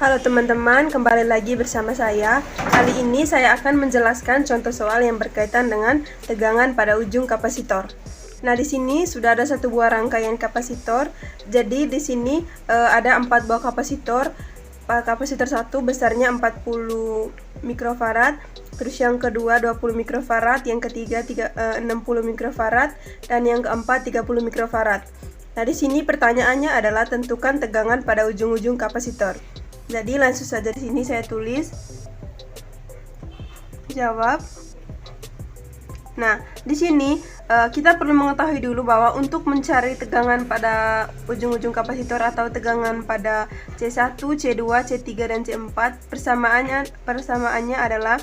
Halo teman-teman, kembali lagi bersama saya. Kali ini saya akan menjelaskan contoh soal yang berkaitan dengan tegangan pada ujung kapasitor. Nah, di sini sudah ada satu buah rangkaian kapasitor. Jadi di sini ada 4 buah kapasitor. Kapasitor 1 besarnya 40 mikrofarad, terus yang kedua 20 mikrofarad, yang ketiga 60 mikrofarad, dan yang keempat 30 mikrofarad. Nah, di sini pertanyaannya adalah tentukan tegangan pada ujung-ujung kapasitor. Jadi langsung saja di sini saya tulis jawab. Nah, di sini kita perlu mengetahui dulu bahwa untuk mencari tegangan pada ujung-ujung kapasitor atau tegangan pada C1, C2, C3, dan C4, persamaannya adalah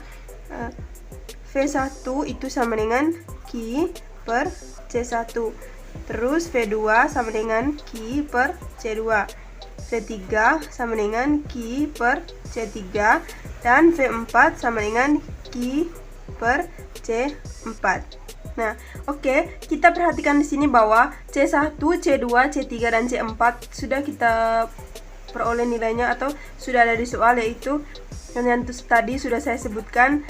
V1 itu sama dengan Q per C1. Terus V2 sama dengan Q per C2. V3 sama dengan Q per C3, dan V4 sama dengan Q per C4. Nah, oke, kita perhatikan di sini bahwa C1, C2, C3, dan C4 sudah kita peroleh nilainya atau sudah ada di soal, yaitu yang tadi sudah saya sebutkan.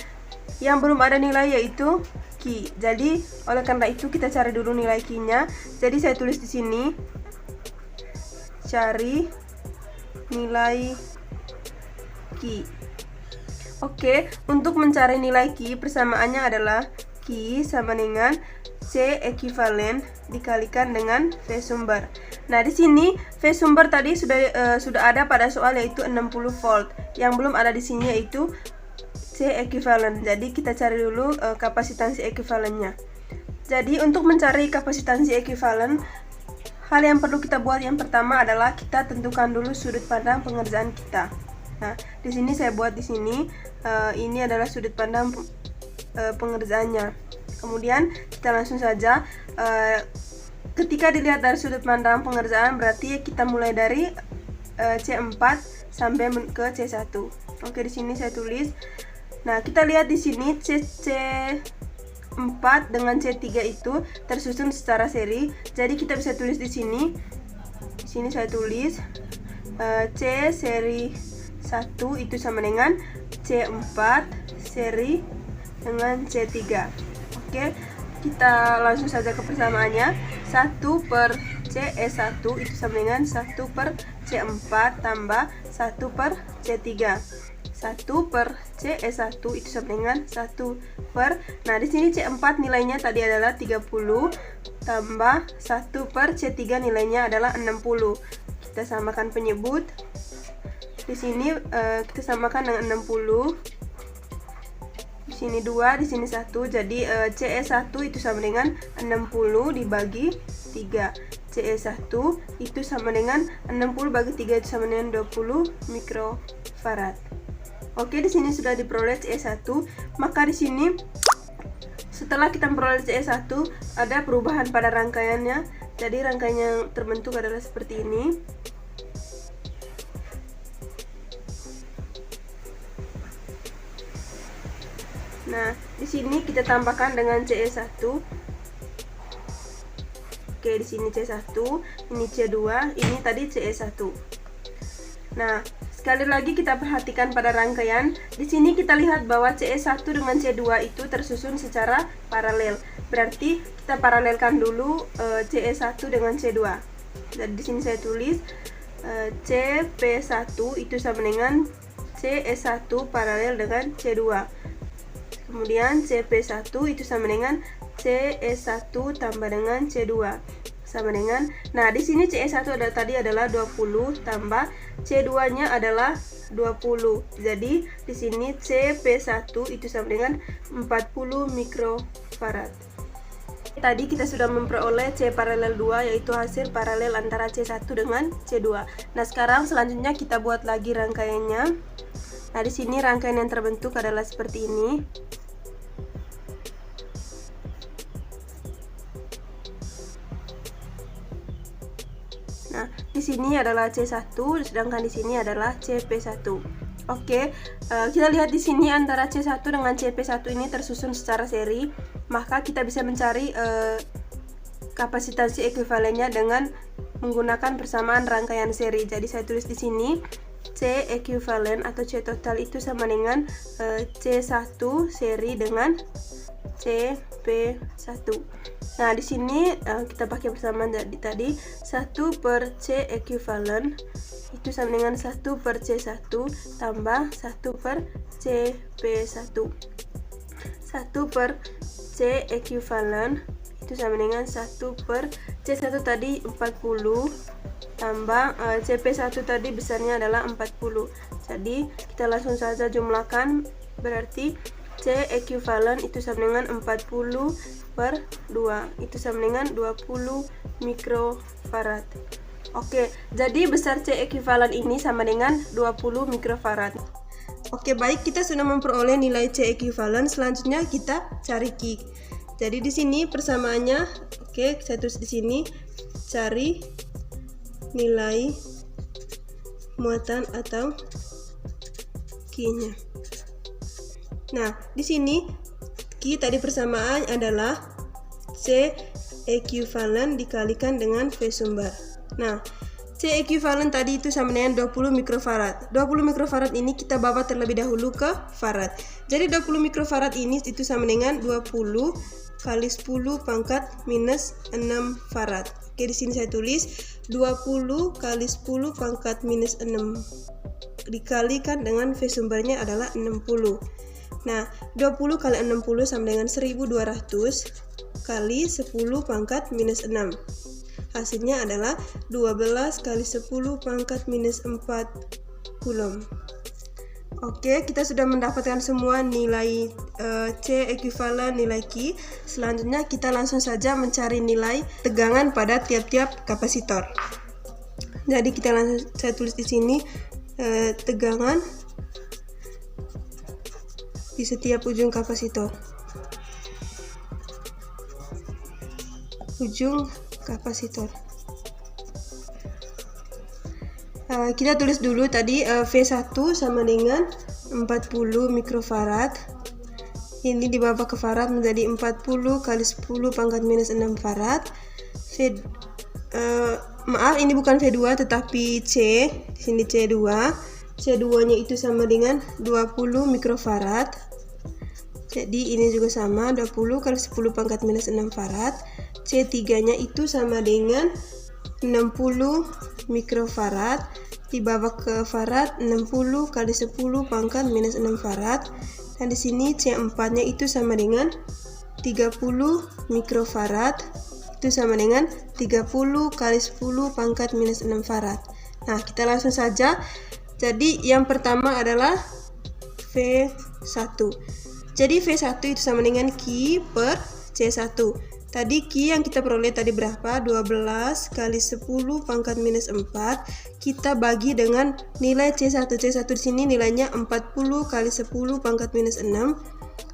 Yang belum ada nilai yaitu Q. Jadi, oleh karena itu kita cari dulu nilai Q-nya. Jadi saya tulis di sini cari nilai Q. Oke, untuk mencari nilai Q, persamaannya adalah Q sama dengan C ekuivalen dikalikan dengan V sumber. Nah, di sini V sumber tadi sudah ada pada soal, yaitu 60 volt. Yang belum ada di sini yaitu C ekuivalen. Jadi kita cari dulu kapasitansi ekuivalennya. Jadi untuk mencari kapasitansi ekuivalen, hal yang perlu kita buat yang pertama adalah kita tentukan dulu sudut pandang pengerjaan kita. Nah, di sini saya buat di sini ini adalah sudut pandang pengerjaannya. Kemudian kita langsung saja ketika dilihat dari sudut pandang pengerjaan, berarti kita mulai dari C4 sampai ke C1. Oke, di sini saya tulis. Nah, kita lihat di sini C4 dengan C3 itu tersusun secara seri. Jadi kita bisa tulis di sini. Di sini saya tulis C seri 1 itu sama dengan C4 seri dengan C3. Oke, kita langsung saja ke persamaannya. 1 per CE1 itu sama dengan 1 per C4 tambah 1 per C3. 1 per CE1 itu sama dengan 1 per, nah di sini C4 nilainya tadi adalah 30 tambah 1 per C3 nilainya adalah 60. Kita samakan penyebut. Di sini kita samakan dengan 60. Di sini 2, di sini 1. Jadi CE1 itu sama dengan 60 dibagi 3. CE1 itu sama dengan 60 bagi 3 itu sama dengan 20 mikrofarad. Oke, di sini sudah diperoleh CE1. Maka di sini setelah kita memperoleh CE1, ada perubahan pada rangkaiannya. Jadi rangkaian yang terbentuk adalah seperti ini. Nah, di sini kita tambahkan dengan CE1. Oke, di sini C1, ini C2, ini tadi CE1. Nah, sekali lagi kita perhatikan pada rangkaian. Di sini kita lihat bahwa CE1 dengan C2 itu tersusun secara paralel. Berarti kita paralelkan dulu CE1 dengan C2. Dan di sini saya tulis CP1 itu sama dengan CE1 paralel dengan C2. Kemudian CP1 itu sama dengan CE1 tambah dengan C2 sama dengan, nah di sini CE1 tadi adalah 20 tambah C2-nya adalah 20. Jadi di sini CP1 itu sama dengan 40 mikrofarad. Tadi kita sudah memperoleh C paralel 2, yaitu hasil paralel antara C1 dengan C2. Nah, sekarang selanjutnya kita buat lagi rangkaiannya. Nah, di sini rangkaian yang terbentuk adalah seperti ini. Nah, di sini adalah C1, sedangkan di sini adalah CP1. Oke, kita lihat di sini antara C1 dengan CP1 ini tersusun secara seri, maka kita bisa mencari kapasitansi ekuivalennya dengan menggunakan persamaan rangkaian seri. Jadi saya tulis di sini C ekuivalen atau C total itu sama dengan C1 seri dengan CP1. Nah, di sini kita pakai persamaan tadi 1 per C ekuivalen itu sama dengan 1 per C1 tambah 1 per CP1. 1 per C ekuivalen itu sama dengan 1 per C1 tadi 40 tambah CP1 tadi besarnya adalah 40. Jadi kita langsung saja jumlahkan, berarti C ekuivalen itu sama dengan 40 per 2 itu sama dengan 20 mikrofarad. Oke, jadi besar C ekuivalen ini sama dengan 20 mikrofarad. Oke, baik, kita sudah memperoleh nilai C ekuivalen. Selanjutnya kita cari Q. Jadi di sini persamaannya, oke, saya tulis di sini, cari nilai muatan atau Q-nya. Nah, di sini Q tadi persamaan adalah C ekuivalen dikalikan dengan V sumber. Nah, C ekuivalen tadi itu sama dengan 20 mikrofarad. 20 mikrofarad ini kita bawa terlebih dahulu ke farad. Jadi 20 mikrofarad ini itu sama dengan 20 kali 10 pangkat minus 6 farad. Oke, di sini saya tulis 20 kali 10 pangkat minus 6 dikalikan dengan V sumbernya adalah 60. Nah, 20 kali 60 sama dengan 1200 kali 10 pangkat minus 6. Hasilnya adalah 12 kali 10 pangkat minus 4 Coulomb. Oke, kita sudah mendapatkan semua nilai C ekuivalen, nilai Q. Selanjutnya kita langsung saja mencari nilai tegangan pada tiap-tiap kapasitor. Jadi kita langsung, saya tulis di sini tegangan di setiap ujung kapasitor. Ujung kapasitor. Kita tulis dulu tadi V1 sama dengan 40 mikrofarad. Ini dibawa ke farad menjadi 40 kali 10 pangkat minus 6 farad. Maaf, ini bukan V2 tetapi C. Di sini C2. C2-nya itu sama dengan 20 mikrofarad. Jadi ini juga sama, 20 kali 10 pangkat minus 6 farad. C3-nya itu sama dengan 60 mikrofarad. Dibawa ke farad 60 kali 10 pangkat minus 6 farad. Dan di sini C4-nya itu sama dengan 30 mikrofarad. Itu sama dengan 30 kali 10 pangkat minus 6 farad. Nah, kita langsung saja. Jadi yang pertama adalah V1. Jadi V1 itu sama dengan Q per C1. Tadi Q yang kita peroleh tadi berapa? 12 kali 10 pangkat minus 4. Kita bagi dengan nilai C1. C1 di sini nilainya 40 kali 10 pangkat minus 6.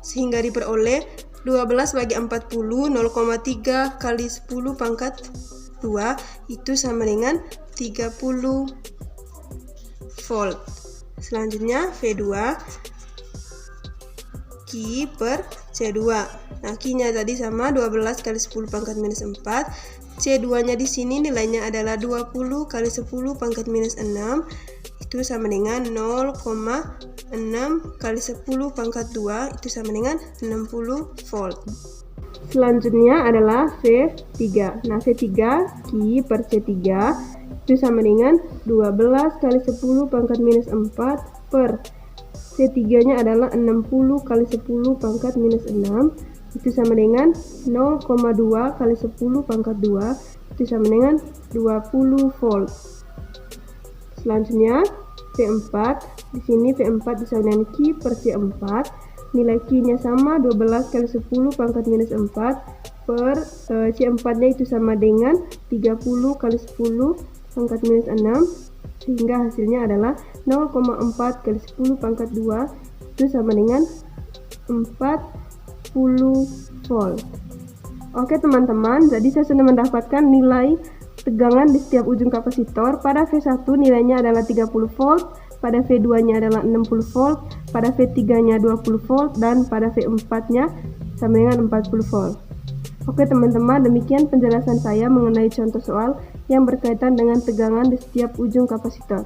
Sehingga diperoleh 12 bagi 40, 0,3 kali 10 pangkat 2. Itu sama dengan 30 volt. Selanjutnya V2 Q per C2. Nah, Q-nya tadi sama 12 kali 10 pangkat minus 4. C2-nya di sini nilainya adalah 20 kali 10 pangkat minus 6. Itu sama dengan 0,6 kali 10 pangkat 2. Itu sama dengan 60 volt. Selanjutnya adalah V3. Nah, V3 Q per C3 itu sama dengan 12 kali 10 pangkat minus 4 per C3-nya adalah 60 kali 10 pangkat minus 6. Itu sama dengan 0,2 kali 10 pangkat 2. Itu sama dengan 20 volt. Selanjutnya V4. Di sini V4 sama dengan Q per C4. Nilai Q-nya sama 12 kali 10 pangkat minus 4 per C4-nya itu sama dengan 30 kali 10 pangkat minus 6. Sehingga hasilnya adalah 0,4 kali 10 pangkat 2 itu sama dengan 40 volt. Oke teman-teman, jadi saya sudah mendapatkan nilai tegangan di setiap ujung kapasitor. Pada V1 nilainya adalah 30 volt, pada V2-nya adalah 60 volt, pada V3-nya 20 volt, dan pada V4-nya sama dengan 40 volt. Oke teman-teman, demikian penjelasan saya mengenai contoh soal yang berkaitan dengan tegangan di setiap ujung kapasitor.